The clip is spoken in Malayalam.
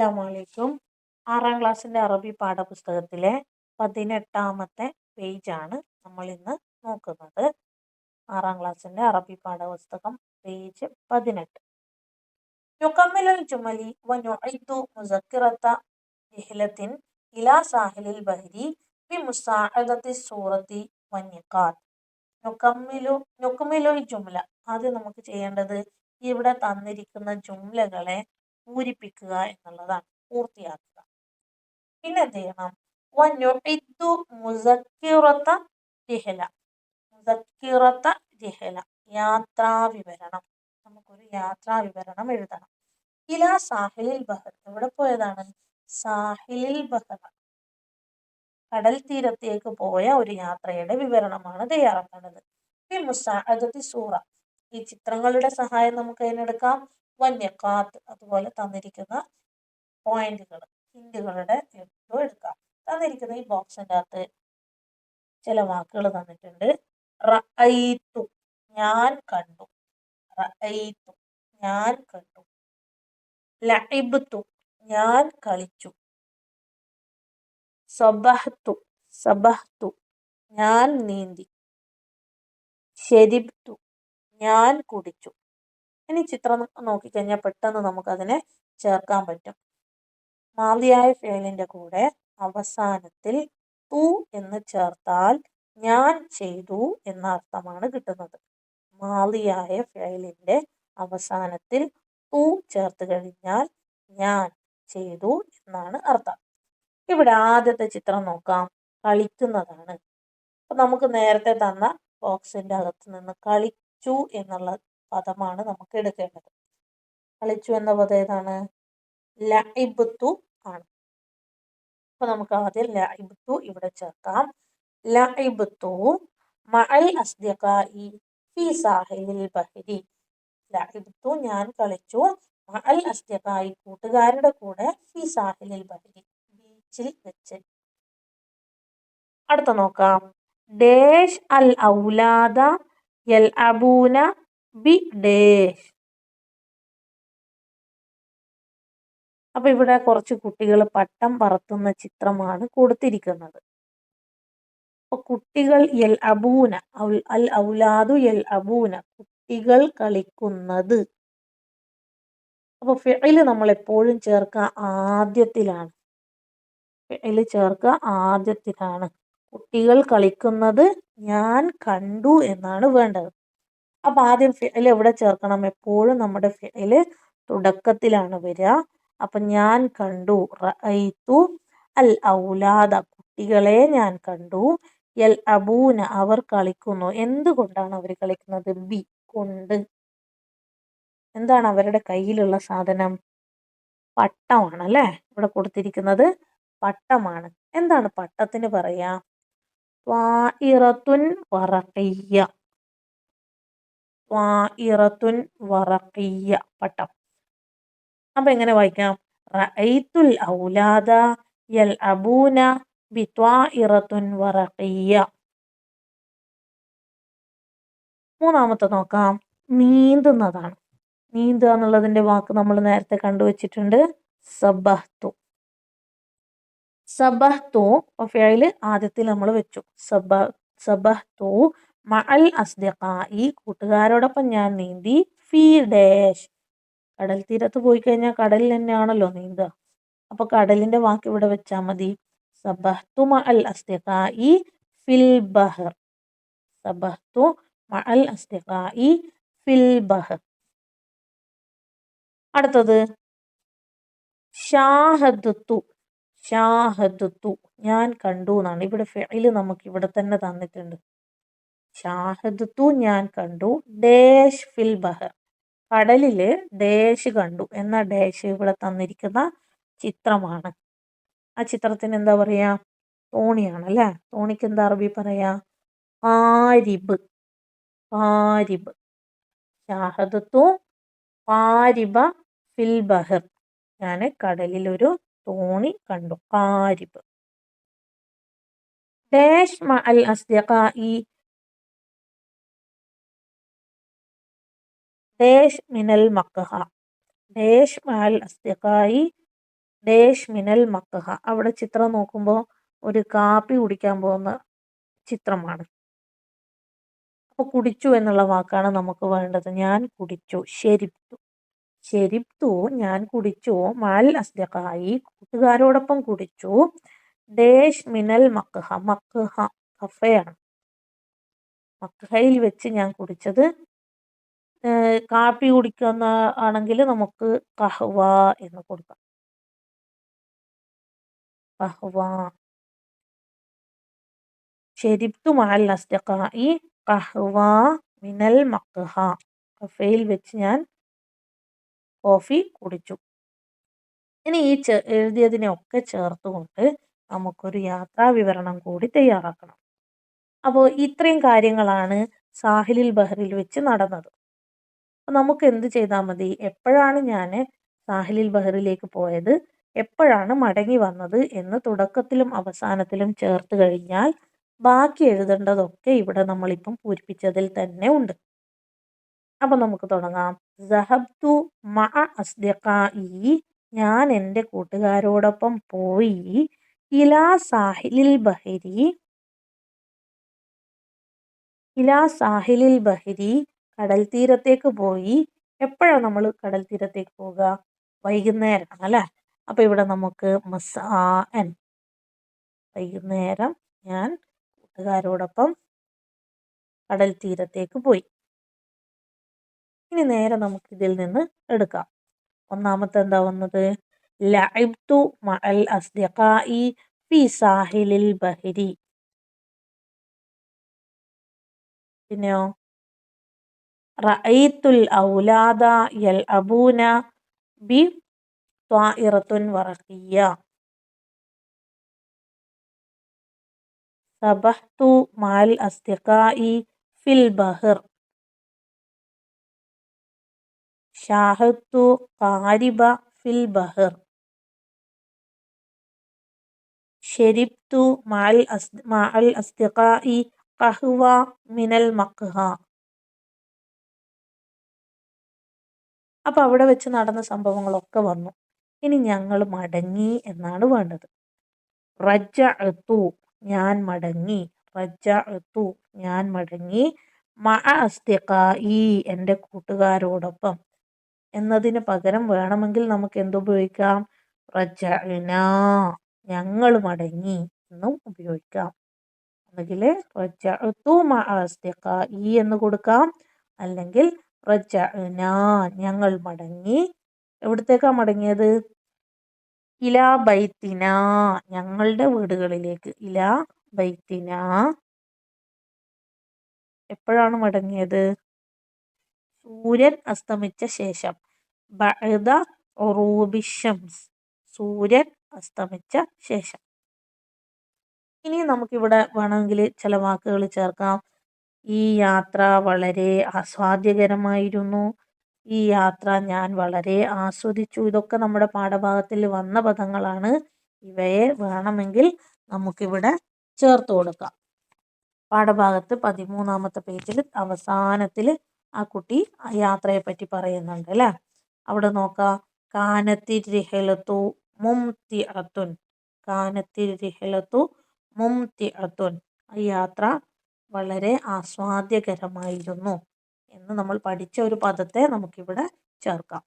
അസ്സലാമലൈക്കും. 6ാം ക്ലാസ്സിൻ്റെ അറബി പാഠപുസ്തകത്തിലെ 18ാമത്തെ പേജാണ് നമ്മൾ ഇന്ന് നോക്കുന്നത്. 6ാം ക്ലാസ്സിൻ്റെ അറബി പാഠപുസ്തകം പേജ് 18. നുകമ്മിലുൽ ജുമലി വനുഇദ്ദു മുസക്കിറത റിഹ്ലത്തിൻ ഇലാ സാഹിലിൽ ബഹരി ബിമുസാഅദത്തി സൂറത്തി വന്നിഖാത്ത്. നുകമ്മിലുൽ ജുംല. ആദ്യം നമുക്ക് ചെയ്യേണ്ടത് ഇവിടെ തന്നിരിക്കുന്ന ജുംലകളെ പൂരിപ്പിക്കുക എന്നുള്ളതാണ്, പൂർത്തിയാക്കുക. പിന്നെ എന്ത് ചെയ്യണം? വനുഇദ്ദു മുസക്കിറത റിഹ്ല. മുസക്കിറത റിഹ്ല, യാത്രാ വിവരണം. നമുക്കൊരു യാത്രാ വിവരണം എഴുതണം. ഇലാ സാഹിലിൽ ബഹർ, എവിടെ പോയതാണ്? സാഹിലിൽ ബഹർ, കടൽ തീരത്തേക്ക് പോയ ഒരു യാത്രയുടെ വിവരണമാണ് തയ്യാറാക്കേണ്ടത്. ബിമുസാഅദത്തി സൂറ, ഈ ചിത്രങ്ങളുടെ സഹായം നമുക്ക് അതിനെടുക്കാം. വന്യഖാത്ത്, അതുപോലെ തന്നിരിക്കുന്ന പോയിന്റുകൾ, ഹിന്റുകളുടെ എടുക്കാം. തന്നിരിക്കുന്ന ഈ ബോക്സിൻ്റെ അകത്ത് ചില വാക്കുകൾ തന്നിട്ടുണ്ട്. റഅയ്തു, ഞാൻ കണ്ടു. റഅയ്തു, ഞാൻ കണ്ടു. ലഇബ്തു, ഞാൻ കളിച്ചു. സബഹ്തു, സബഹ്തു, ഞാൻ നീന്തി. ശരിബ്തു, ഞാൻ കുടിച്ചു. ഇനി ചിത്രം നോക്കിക്കഴിഞ്ഞാൽ പെട്ടെന്ന് നമുക്കതിനെ ചേർക്കാൻ പറ്റും. മാദിയായ ഫേലിൻ്റെ കൂടെ അവസാനത്തിൽ തു എന്ന് ചേർത്താൽ ഞാൻ ചെയ്തു എന്ന അർത്ഥമാണ് കിട്ടുന്നത്. മാദിയായ ഫേലിൻ്റെ അവസാനത്തിൽ തു ചേർത്ത് കഴിഞ്ഞാൽ ഞാൻ ചെയ്തു എന്നാണ് അർത്ഥം. ഇവിടെ ആദ്യത്തെ ചിത്രം നോക്കാം, കളിക്കുന്നതാണ്. അപ്പം നമുക്ക് നേരത്തെ തന്ന ബോക്സിൻ്റെ അകത്ത് നിന്ന് കളിച്ചു എന്നുള്ള പദമാണ് നമുക്ക് എടുക്കേണ്ടത്. കളിച്ചു എന്ന പദം ഏതാണ്? ലഇബ്തു ആണ്. അപ്പൊ നമുക്ക് ആദ്യം ലഇബ്തു ഇവിടെ ചേർക്കാം. ലഇബ്തു മഅൽ അസ്ദിഖാഇ ഫി സാഹിലിൽ ബഹരി. ലഇബ്തു, ഞാൻ കളിച്ചു. മഅൽ അസ്ദിഖാഇ, കൂട്ടുകാരുടെ കൂടെ. ഫി സാഹിലിൽ ബഹരി, ബീച്ചിൽ വെച്ച്. അടുത്ത നോക്കാം. ഡേഷ് അൽ ഔലാദ യൽഅബൂന ബി ഡേഷ്. അപ്പൊ ഇവിടെ കുറച്ച് കുട്ടികൾ പട്ടം പറത്തുന്ന ചിത്രമാണ് കൊടുത്തിരിക്കുന്നത്. അപ്പൊ കുട്ടികൾ യൽഅബൂന, അൽ ഔലാദു യൽഅബൂന, കുട്ടികൾ കളിക്കുന്നത്. അപ്പൊ ഫിഇല് നമ്മൾ എപ്പോഴും ചേർക്കുക ആദ്യത്തിലാണ്. ഫിഇല് ചേർക്കുക ആദ്യത്തിലാണ്. കുട്ടികൾ കളിക്കുന്നത് ഞാൻ കണ്ടു എന്നാണ് വേണ്ടത്. അപ്പൊ ആദ്യം ഫിഇല് എവിടെ ചേർക്കണം? എപ്പോഴും നമ്മുടെ ഫിഇല് തുടക്കത്തിലാണ് വരിക. അപ്പൊ ഞാൻ കണ്ടു, റഅയ്തു അൽ ഔലാദ, കുട്ടികളെ ഞാൻ കണ്ടു. യൽഅബൂന, അവർ കളിക്കുന്നു. എന്തുകൊണ്ടാണ് അവർ കളിക്കുന്നത്? ബി, കൊണ്ട്. എന്താണ് അവരുടെ കയ്യിലുള്ള സാധനം? പട്ടമാണ് അല്ലേ? ഇവിടെ കൊടുത്തിരിക്കുന്നത് പട്ടമാണ്. എന്താണ് പട്ടത്തിന് പറയാ? ത്വാഇറത്തുൻ വറഖിയ്യ. ത്വാഇറത്തുൻ വറഖിയ്യ, പട്ടം. അപ്പൊ എങ്ങനെ വായിക്കാം? റഅയ്തുൽ ഔലാദ യൽഅബൂന ബിത്വാഇറത്തുൻ വറഖിയ്യ. മൂന്നാമത്തെ നോക്കാം, നീന്തുന്നതാണ്. നീന്തുക എന്നുള്ളതിന്റെ വാക്ക് നമ്മൾ നേരത്തെ കണ്ടുവച്ചിട്ടുണ്ട്, സബഹ്തു. സബഹ്തു ഫിഇല് ആദ്യത്തിൽ നമ്മൾ വെച്ചു. സബഹ്തു മഅൽ അസ്ദിഖാഇ, കൂട്ടുകാരോടൊപ്പം ഞാൻ നീന്തി. ഫി ഡാഷ്, കടൽ തീരത്ത് പോയി കഴിഞ്ഞാൽ കടലിൽ തന്നെയാണല്ലോ നീന്തുക. അപ്പൊ കടലിന്റെ വാക്ക് ഇവിടെ വെച്ചാൽ മതി. സബഹ്തു മഅൽ അസ്ദിഖാഇ ഫിൽ ബഹർ. സബഹ്തു മഅൽ അസ്ദിഖാഇ ഫിൽ ബഹർ. അടുത്തത് ഷാഹദത്തു. ഷാഹദത്തു, ഞാൻ കണ്ടു എന്നാണ്. ഇവിടെ ഫിഇല് നമുക്ക് ഇവിടെ തന്നെ തന്നിട്ടുണ്ട്. ഷാഹദത്തു, ഞാൻ കണ്ടു. ഡാഷ് ഫിൽ ബഹർ, കടലില് ഡാഷ് കണ്ടു എന്ന ഡാഷ് ഇവിടെ തന്നിരിക്കുന്ന ചിത്രമാണ്. ആ ചിത്രത്തിന് എന്താ പറയാ? തോണിയാണ് അല്ലേ? തോണിക്ക് എന്താ അറബി പറയാ? ഖാരിബ്. ഖാരിബ്. ഷാഹദത്തു ഖാരിബ ഫിൽ ബഹർ, ഞാൻ കടലിലൊരു തോണി കണ്ടു. ഖാരിബ്. ഡാഷ് മഅൽ അസ്ദിഖാഇ ഡാഷ് മിനൽ മഖ്ഹ. ഡാഷ് മഅൽ അസ്ദിഖാഇ ഡേഷ് മിനൽ മക്ഹ. അവിടെ ചിത്രം നോക്കുമ്പോൾ ഒരു കാപ്പി കുടിക്കാൻ പോകുന്ന ചിത്രമാണ്. അപ്പൊ കുടിച്ചു എന്നുള്ള വാക്കാണ് നമുക്ക് വേണ്ടത്. ഞാൻ കുടിച്ചു. ശരിബ്തു. ശരിബ്തു ഞാൻ കുടിച്ചു. മഅൽ അസ്ദിഖായി കൂട്ടുകാരോടൊപ്പം കുടിച്ചു. ഡേഷ് മിനൽ മക്ഹ. മക്ഹ കഫയാണ്. മക്ഹയിൽ വെച്ച് ഞാൻ കുടിച്ചത്. കാപ്പി കുടിക്കുന്ന ആണെങ്കിൽ നമുക്ക് കഹ്വ എന്ന് കൊടുക്കാം. കഹ്വ. ശരിബ്തു മഅൽ അസ്ദിഖായി കഹ്വ മിനൽ മക്ഹ. കഫയിൽ വെച്ച് ഞാൻ കോഫി കുടിച്ചു. ഇനി ഈ എഴുതിയതിനെ ഒക്കെ ചേർത്തുകൊണ്ട് നമുക്കൊരു യാത്രാ വിവരണം കൂടി തയ്യാറാക്കണം. അപ്പോൾ ഇത്രയും കാര്യങ്ങളാണ് സാഹിലിൽ ബഹറിൽ വെച്ച് നടന്നത്. അപ്പൊ നമുക്ക് എന്ത് ചെയ്താൽ മതി? എപ്പോഴാണ് ഞാൻ സാഹിലിൽ ബഹറിലേക്ക് പോയത്, എപ്പോഴാണ് മടങ്ങി വന്നത് എന്ന് തുടക്കത്തിലും അവസാനത്തിലും ചേർത്ത് കഴിഞ്ഞാൽ ബാക്കി എഴുതേണ്ടതൊക്കെ ഇവിടെ നമ്മളിപ്പം പൂരിപ്പിച്ചതിൽ തന്നെ ഉണ്ട്. അപ്പൊ നമുക്ക് തുടങ്ങാം. സഹബ്തു മഅ അസ്ദിഖായി ഞാൻ എൻ്റെ കൂട്ടുകാരോടൊപ്പം പോയി. ഇലാ സാഹിലിൽ ബഹരി. ഇലാ സാഹിലിൽ ബഹരി കടൽ തീരത്തേക്ക് പോയി. എപ്പോഴാണ് നമ്മൾ കടൽ തീരത്തേക്ക് പോവുക? വൈകുന്നേരമാണ് അല്ലെ. അപ്പൊ ഇവിടെ നമുക്ക് മസാഅൻ വൈകുന്നേരം ഞാൻ കൂട്ടുകാരോടൊപ്പം കടൽ തീരത്തേക്ക് പോയി. ഇനി നേരെ നമുക്ക് ഇതിൽ നിന്ന് എടുക്കാം. ഒന്നാമത്തെ എന്താ വന്നത്? ലഅബ്തു മഅൽ അസ്ദിഖായി ഫി സാഹിലിൽ ബഹരി. പിന്നെയോ റഅയ്തുൽ ഔലാദ യൽഅബൂന ബി ത്വാഇറത്തുൻ വറഖിയ്യ. സബഹ്തു മഅൽ അസ്ദിഖായി ഫിൽ ബഹർ. ഷാഹദ്തു ഖാരിബ ഫിൽ ബഹർ. ശരിബ്തു മഅൽ അസ്ദിഖായി ഖഹ്വ മിനൽ മഖ്ഹ. അപ്പൊ അവിടെ വെച്ച് നടന്ന സംഭവങ്ങളൊക്കെ വന്നു. ഇനി ഞങ്ങൾ മടങ്ങി എന്നാണ് വേണ്ടത്. റജഅതു ഞാൻ മടങ്ങി. റജഅതു ഞാൻ മടങ്ങി. മഅ അസ്ദിഖായി എൻ്റെ കൂട്ടുകാരോടൊപ്പം എന്നതിന് പകരം വേണമെങ്കിൽ നമുക്ക് എന്തുപയോഗിക്കാം? റജഅന ഞങ്ങൾ മടങ്ങി എന്നും ഉപയോഗിക്കാം. ഒന്നുകിൽ റജഅതു മഅ അസ്ദിഖായി എന്ന് കൊടുക്കാം, അല്ലെങ്കിൽ റജഅന ഞങ്ങൾ മടങ്ങി. എവിടത്തേക്കാ മടങ്ങിയത്? ഇലാ ബൈത്തിന ഞങ്ങളുടെ വീടുകളിലേക്ക്. ഇലാ ബൈത്തിന എപ്പോഴാണ് മടങ്ങിയത്? സൂര്യൻ അസ്തമിച്ച ശേഷം. ബഅദ ഉറൂബി ശംസ് സൂര്യൻ അസ്തമിച്ച ശേഷം. ഇനി നമുക്കിവിടെ വേണമെങ്കിൽ ചില വാക്കുകൾ ചേർക്കാം. ഈ യാത്ര വളരെ ആസ്വാദ്യകരമായിരുന്നു. ഈ യാത്ര ഞാൻ വളരെ ആസ്വദിച്ചു. ഇതൊക്കെ നമ്മുടെ പാഠഭാഗത്തിൽ വന്ന പദങ്ങളാണ്. ഇവയെ വേണമെങ്കിൽ നമുക്കിവിടെ ചേർത്ത് കൊടുക്കാം. പാഠഭാഗത്ത് 13ാമത്തെ പേജിൽ അവസാനത്തിൽ ആ കുട്ടി യാത്രയെ പറ്റി പറയുന്നുണ്ട് അല്ലെ. അവിടെ നോക്കാം. കാനത്തിർ റിഹലത്തു മുംതിഅത്തുൻ. കാനത്തിർ റിഹലത്തു മുംതിഅത്തുൻ. ഈ യാത്ര വളരെ ആസ്വാദ്യകരമായിരുന്നു എന്ന് നമ്മൾ പഠിച്ച ഒരു പദത്തെ നമുക്കിവിടെ ചേർക്കാം.